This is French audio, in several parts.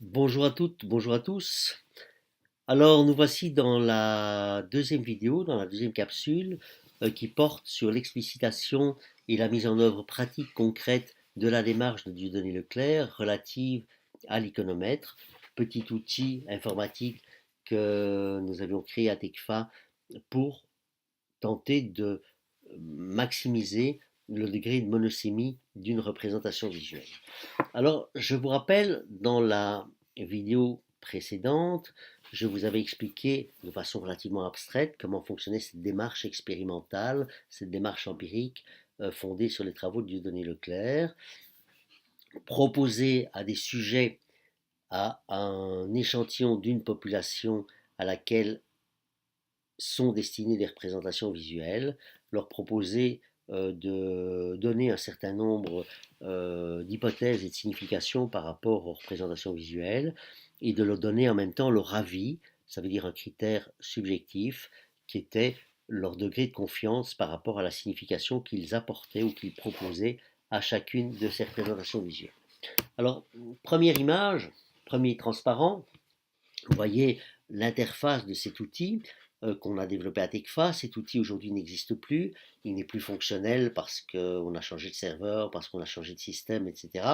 Bonjour à toutes, bonjour à tous. Alors nous voici dans la deuxième vidéo, dans la deuxième capsule, qui porte sur l'explicitation et la mise en œuvre pratique concrète de la démarche de Dieudonné Leclerc relative à l'iconomètre, petit outil informatique que nous avions créé à TECFA pour tenter de maximiser le degré de monosémie d'une représentation visuelle. Alors, je vous rappelle, dans la vidéo précédente, je vous avais expliqué de façon relativement abstraite comment fonctionnait cette démarche expérimentale, cette démarche empirique fondée sur les travaux de Dieudonné Leclerc, proposée à des sujets, à un échantillon d'une population à laquelle sont destinées des représentations visuelles, leur proposer de donner un certain nombre d'hypothèses et de significations par rapport aux représentations visuelles et de leur donner en même temps leur avis, ça veut dire un critère subjectif qui était leur degré de confiance par rapport à la signification qu'ils apportaient ou qu'ils proposaient à chacune de ces représentations visuelles. Alors, première image, premier transparent, vous voyez l'interface de cet outil qu'on a développé à TECFA. Cet outil aujourd'hui n'existe plus, il n'est plus fonctionnel parce qu'on a changé de serveur, parce qu'on a changé de système, etc.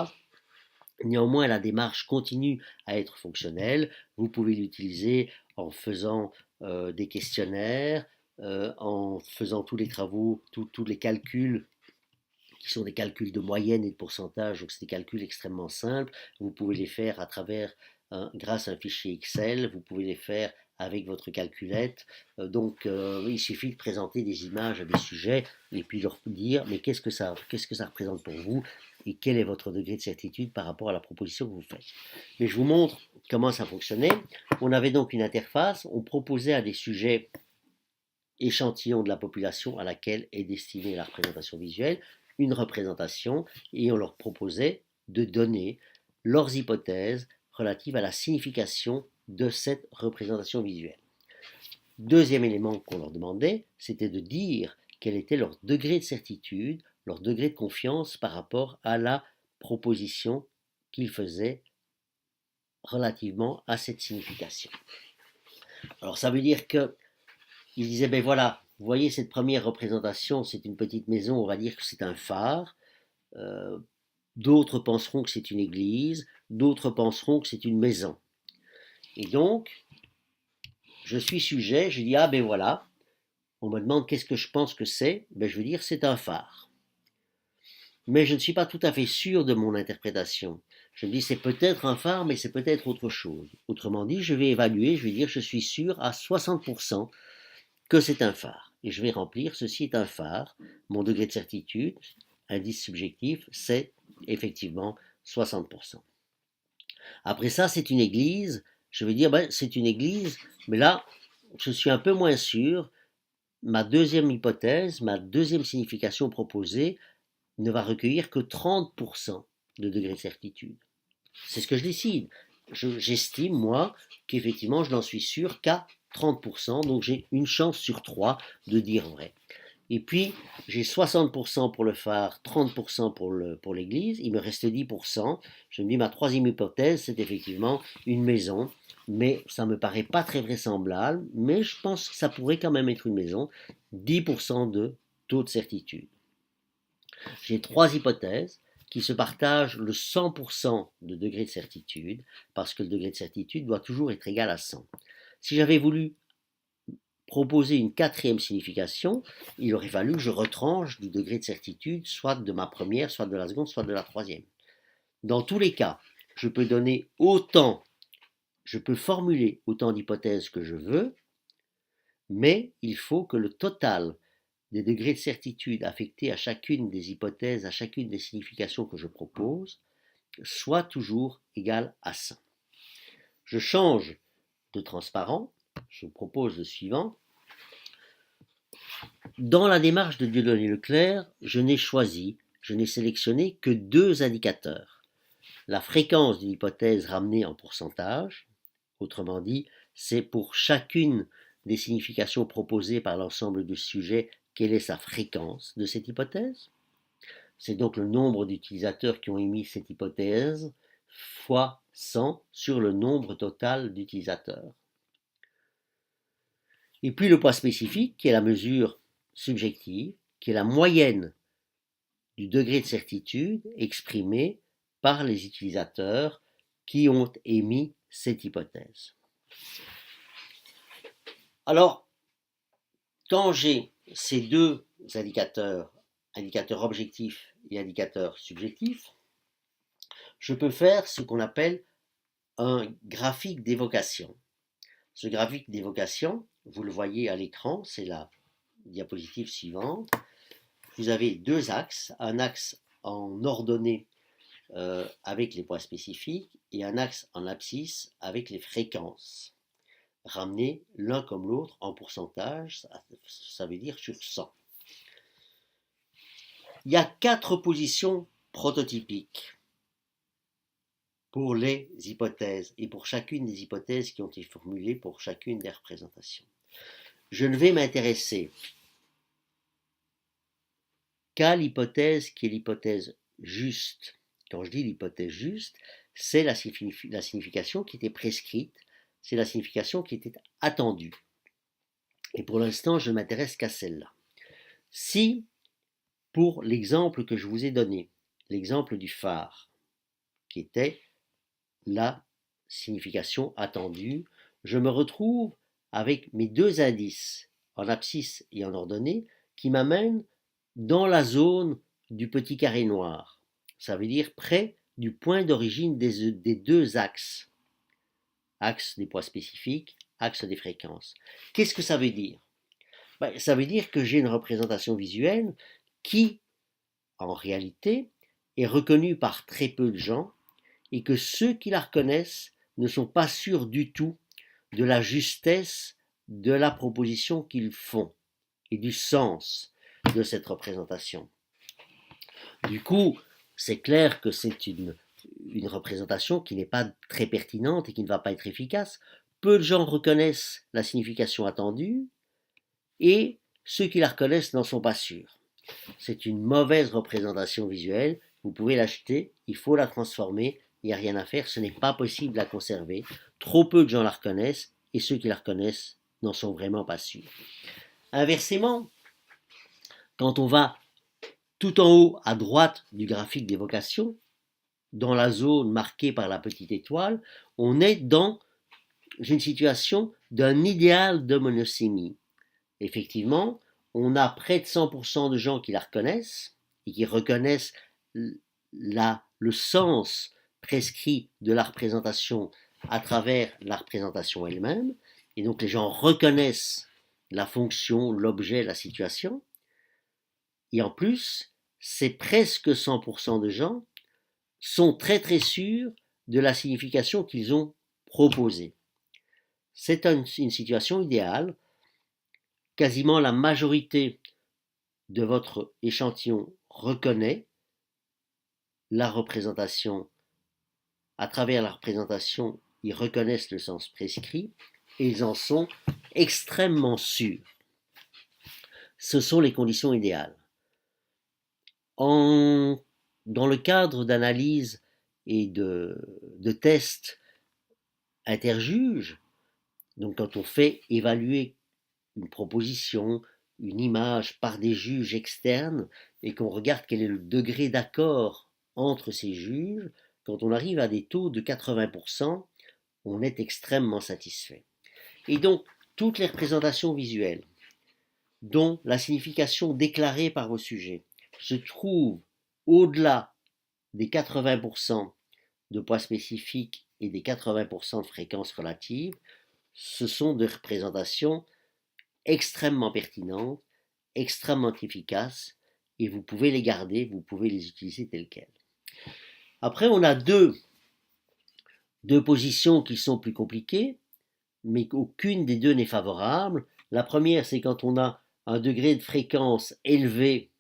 Néanmoins, la démarche continue à être fonctionnelle. Vous pouvez l'utiliser en faisant des questionnaires, en faisant tous les travaux, tous les calculs qui sont des calculs de moyenne et de pourcentage, donc c'est des calculs extrêmement simples. Vous pouvez les faire à travers, grâce à un fichier Excel, vous pouvez les faire avec votre calculette. Il suffit de présenter des images à des sujets et puis leur dire mais qu'est-ce que ça représente pour vous et quel est votre degré de certitude par rapport à la proposition que vous faites. Mais je vous montre comment ça fonctionnait. On avait donc une interface, on proposait à des sujets échantillons de la population à laquelle est destinée la représentation visuelle, une représentation, et on leur proposait de donner leurs hypothèses relatives à la signification de cette représentation visuelle. Deuxième élément qu'on leur demandait, c'était de dire quel était leur degré de certitude, leur degré de confiance par rapport à la proposition qu'ils faisaient relativement à cette signification. Alors ça veut dire que il disait, ben voilà, vous voyez cette première représentation, c'est une petite maison, on va dire que c'est un phare. Euh, D'autres penseront que c'est une église, d'autres penseront que c'est une maison. Et donc, je suis sujet, je dis, ah ben voilà, on me demande qu'est-ce que je pense que c'est, ben je veux dire c'est un phare. Mais je ne suis pas tout à fait sûr de mon interprétation. Je me dis c'est peut-être un phare, mais c'est peut-être autre chose. Autrement dit, je vais évaluer, je vais dire je suis sûr à 60% que c'est un phare. Et je vais remplir, ceci est un phare, mon degré de certitude, indice subjectif, c'est effectivement 60%. Après ça, c'est une église, je vais dire, ben, c'est une église, mais là, je suis un peu moins sûr, ma deuxième hypothèse, ma deuxième signification proposée ne va recueillir que 30% de degré de certitude. C'est ce que je décide. J'estime, moi, qu'effectivement, je n'en suis sûr qu'à 30%, donc j'ai une chance sur 3 de dire vrai. Et puis, j'ai 60% pour le phare, 30% pour l'église, il me reste 10%. Je me dis, ma troisième hypothèse, c'est effectivement une maison, mais ça ne me paraît pas très vraisemblable, mais je pense que ça pourrait quand même être une maison. 10% de taux de certitude. J'ai trois hypothèses qui se partagent le 100% de degré de certitude, parce que le degré de certitude doit toujours être égal à 100. Si j'avais voulu proposer une quatrième signification, il aurait fallu que je retranche du degré de certitude, soit de ma première, soit de la seconde, soit de la troisième. Dans tous les cas, je peux donner autant, je peux formuler autant d'hypothèses que je veux, mais il faut que le total des degrés de certitude affectés à chacune des hypothèses, à chacune des significations que je propose, soit toujours égal à 100. Je change de transparent, je propose le suivant. Dans la démarche de Dieudonné Leclerc, je n'ai sélectionné que deux indicateurs. La fréquence d'une hypothèse ramenée en pourcentage, autrement dit, c'est pour chacune des significations proposées par l'ensemble du sujet, quelle est sa fréquence de cette hypothèse. C'est donc le nombre d'utilisateurs qui ont émis cette hypothèse fois 100 sur le nombre total d'utilisateurs. Et puis le poids spécifique, qui est la mesure subjective, qui est la moyenne du degré de certitude exprimé par les utilisateurs qui ont émis cette hypothèse. Alors, quand j'ai ces deux indicateurs, indicateur objectif et indicateur subjectif, je peux faire ce qu'on appelle un graphique d'évocation. Ce graphique d'évocation, vous le voyez à l'écran, c'est la diapositive suivante. Vous avez deux axes, un axe en ordonnée avec les poids spécifiques et un axe en abscisse avec les fréquences, ramenés l'un comme l'autre en pourcentage, ça veut dire sur 100. Il y a 4 positions prototypiques pour les hypothèses et pour chacune des hypothèses qui ont été formulées pour chacune des représentations. Je ne vais m'intéresser qu'à l'hypothèse qui est l'hypothèse juste. Quand je dis l'hypothèse juste, c'est la signification qui était prescrite, c'est la signification qui était attendue. Et pour l'instant, je ne m'intéresse qu'à celle-là. Si, pour l'exemple que je vous ai donné, l'exemple du phare, qui était la signification attendue, je me retrouve avec mes deux indices, en abscisse et en ordonnée, qui m'amènent dans la zone du petit carré noir. Ça veut dire près du point d'origine des deux axes. Axe des poids spécifiques, axe des fréquences. Qu'est-ce que ça veut dire? Ça veut dire que j'ai une représentation visuelle qui, en réalité, est reconnue par très peu de gens et que ceux qui la reconnaissent ne sont pas sûrs du tout de la justesse de la proposition qu'ils font et du sens de cette représentation. Du coup, c'est clair que c'est une représentation qui n'est pas très pertinente et qui ne va pas être efficace. Peu de gens reconnaissent la signification attendue et ceux qui la reconnaissent n'en sont pas sûrs. C'est une mauvaise représentation visuelle, vous pouvez l'acheter, il faut la transformer, il n'y a rien à faire, ce n'est pas possible de la conserver. Trop peu de gens la reconnaissent et ceux qui la reconnaissent n'en sont vraiment pas sûrs. Inversement, quand on va tout en haut à droite du graphique d'évocation, dans la zone marquée par la petite étoile, on est dans une situation d'un idéal de monosémie. Effectivement, on a près de 100% de gens qui la reconnaissent et qui reconnaissent le sens prescrit de la représentation à travers la représentation elle-même. Et donc les gens reconnaissent la fonction, l'objet, la situation. Et en plus, c'est presque 100% de gens sont très très sûrs de la signification qu'ils ont proposée. C'est une situation idéale. Quasiment la majorité de votre échantillon reconnaît la représentation. À travers la représentation, ils reconnaissent le sens prescrit et ils en sont extrêmement sûrs. Ce sont les conditions idéales. Dans le cadre d'analyse et de tests interjuges, donc quand on fait évaluer une proposition, une image par des juges externes et qu'on regarde quel est le degré d'accord entre ces juges, quand on arrive à des taux de 80%, on est extrêmement satisfait. Et donc, toutes les représentations visuelles dont la signification déclarée par vos sujets se trouve au-delà des 80% de poids spécifiques et des 80% de fréquences relatives, ce sont des représentations extrêmement pertinentes, extrêmement efficaces, et vous pouvez les garder, vous pouvez les utiliser telles quelles. Après, on a deux positions qui sont plus compliquées, mais aucune des deux n'est favorable. La première, c'est quand on a un degré de fréquence élevé,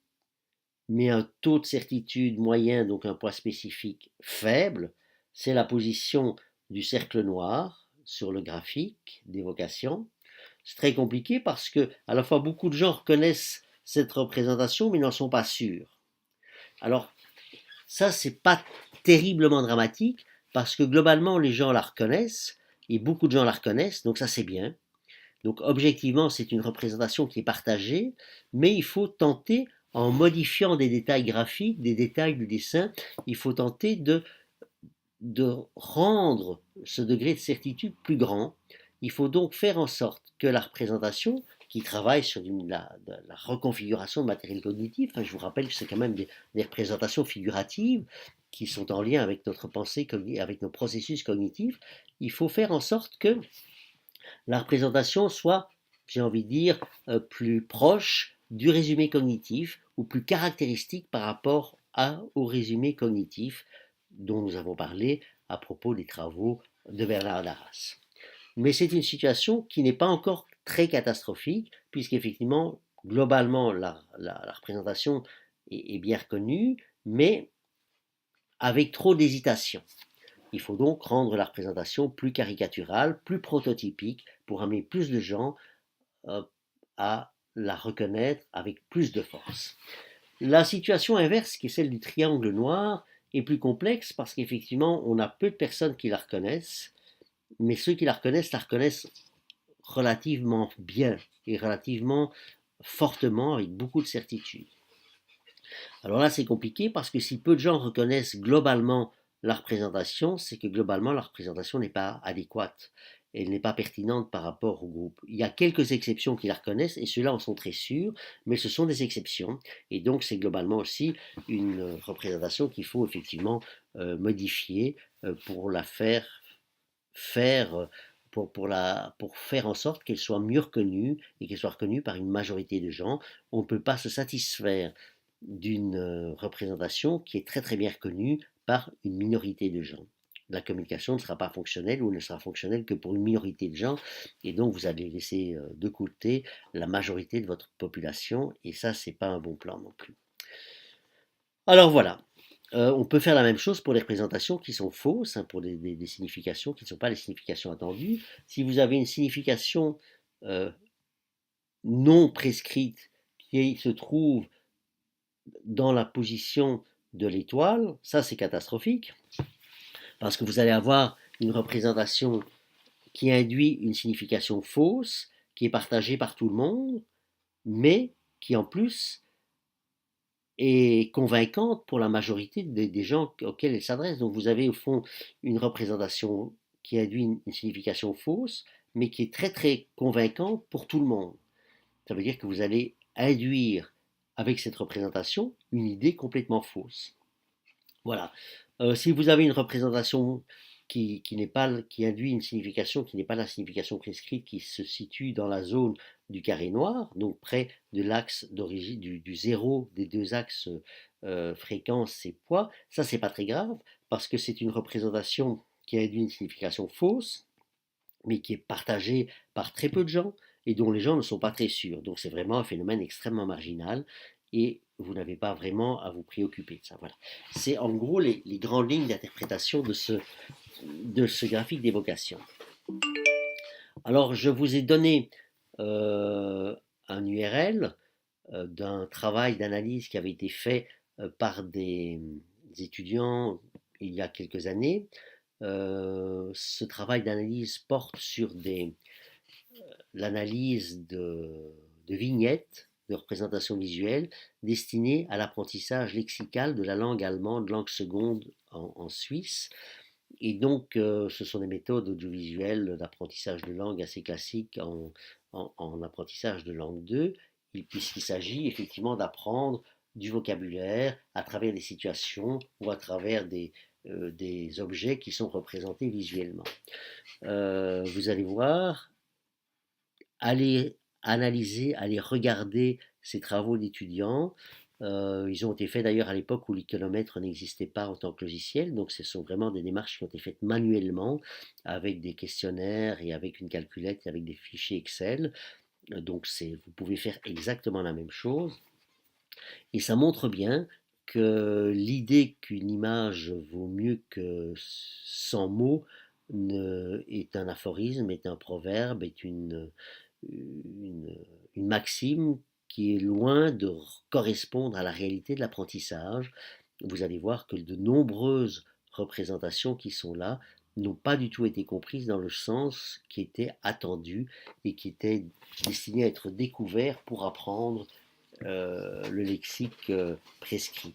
mais un taux de certitude moyen, donc un poids spécifique faible. C'est la position du cercle noir sur le graphique d'évocation. C'est très compliqué parce que à la fois beaucoup de gens reconnaissent cette représentation mais n'en sont pas sûrs. Alors ça, c'est pas terriblement dramatique parce que globalement, les gens la reconnaissent, et beaucoup de gens la reconnaissent, donc ça c'est bien. Donc objectivement, c'est une représentation qui est partagée, mais il faut tenter, en modifiant des détails graphiques, des détails du dessin, il faut tenter de rendre ce degré de certitude plus grand. Il faut donc faire en sorte que la représentation, qui travaille sur la reconfiguration de matériel cognitif, je vous rappelle que c'est quand même des représentations figuratives qui sont en lien avec notre pensée, avec nos processus cognitifs, il faut faire en sorte que la représentation soit, j'ai envie de dire, plus proche du résumé cognitif ou plus caractéristique par rapport au résumé cognitif dont nous avons parlé à propos des travaux de Bernard d'Arras. Mais c'est une situation qui n'est pas encore très catastrophique, puisqu'effectivement, globalement, la représentation est bien reconnue, mais avec trop d'hésitation. Il faut donc rendre la représentation plus caricaturale, plus prototypique, pour amener plus de gens à la reconnaître avec plus de force. La situation inverse, qui est celle du triangle noir, est plus complexe parce qu'effectivement, on a peu de personnes qui la reconnaissent, mais ceux qui la reconnaissent relativement bien et relativement fortement, avec beaucoup de certitude. Alors là, c'est compliqué parce que si peu de gens reconnaissent globalement la représentation, c'est que globalement, la représentation n'est pas adéquate. Elle n'est pas pertinente par rapport au groupe. Il y a quelques exceptions qui la reconnaissent, et ceux-là en sont très sûrs, mais ce sont des exceptions. Et donc, c'est globalement aussi une représentation qu'il faut effectivement modifier pour la faire pour faire en sorte qu'elle soit mieux reconnue et qu'elle soit reconnue par une majorité de gens. On ne peut pas se satisfaire d'une représentation qui est très très bien reconnue par une minorité de gens. La communication ne sera pas fonctionnelle ou ne sera fonctionnelle que pour une minorité de gens, et donc vous allez laisser de côté la majorité de votre population, et ça c'est pas un bon plan non plus. Alors voilà, on peut faire la même chose pour les représentations qui sont fausses, pour des significations qui ne sont pas les significations attendues. Si vous avez une signification non prescrite qui se trouve dans la position de l'étoile, ça c'est catastrophique, parce que vous allez avoir une représentation qui induit une signification fausse, qui est partagée par tout le monde, mais qui en plus est convaincante pour la majorité des gens auxquels elle s'adresse. Donc vous avez au fond une représentation qui induit une signification fausse, mais qui est très très convaincante pour tout le monde. Ça veut dire que vous allez induire avec cette représentation une idée complètement fausse. Voilà. Si vous avez une représentation qui induit une signification qui n'est pas la signification prescrite, qui se situe dans la zone du carré noir, donc près de l'axe d'origine du zéro des deux axes fréquence et poids, ça c'est pas très grave parce que c'est une représentation qui induit une signification fausse, mais qui est partagée par très peu de gens et dont les gens ne sont pas très sûrs. Donc c'est vraiment un phénomène extrêmement marginal et vous n'avez pas vraiment à vous préoccuper de ça. Voilà. C'est en gros les grandes lignes d'interprétation de ce graphique d'évocation. Alors je vous ai donné un URL d'un travail d'analyse qui avait été fait par des étudiants il y a quelques années. Ce travail d'analyse porte sur l'analyse de vignettes, de représentations visuelles destinées à l'apprentissage lexical de la langue allemande, langue seconde en Suisse. Et donc, ce sont des méthodes audiovisuelles d'apprentissage de langue assez classiques en apprentissage de langue 2, puisqu'il s'agit effectivement d'apprendre du vocabulaire à travers des situations ou à travers des objets qui sont représentés visuellement. Vous allez voir, allez analyser, allez regarder ces travaux d'étudiants. Ils ont été faits d'ailleurs à l'époque où l'iconomètre n'existait pas en tant que logiciel, donc ce sont vraiment des démarches qui ont été faites manuellement avec des questionnaires et avec une calculette et avec des fichiers Excel. Donc vous pouvez faire exactement la même chose. Et ça montre bien que l'idée qu'une image vaut mieux que 100 mots est un aphorisme, est un proverbe, est une maxime qui est loin de correspondre à la réalité de l'apprentissage. Vous allez voir que de nombreuses représentations qui sont là n'ont pas du tout été comprises dans le sens qui était attendu et qui était destiné à être découvert pour apprendre le lexique prescrit.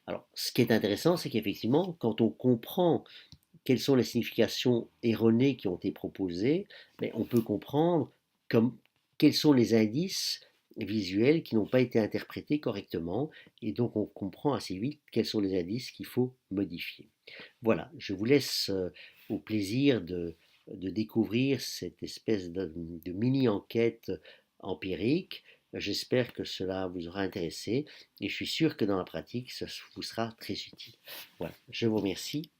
Alors, ce qui est intéressant, c'est qu'effectivement, quand on comprend quelles sont les significations erronées qui ont été proposées, mais on peut comprendre comme, quels sont les indices visuels qui n'ont pas été interprétés correctement, et donc on comprend assez vite quels sont les indices qu'il faut modifier. Voilà, je vous laisse au plaisir de découvrir cette espèce de mini-enquête empirique. J'espère que cela vous aura intéressé et je suis sûr que dans la pratique, ça vous sera très utile. Voilà, je vous remercie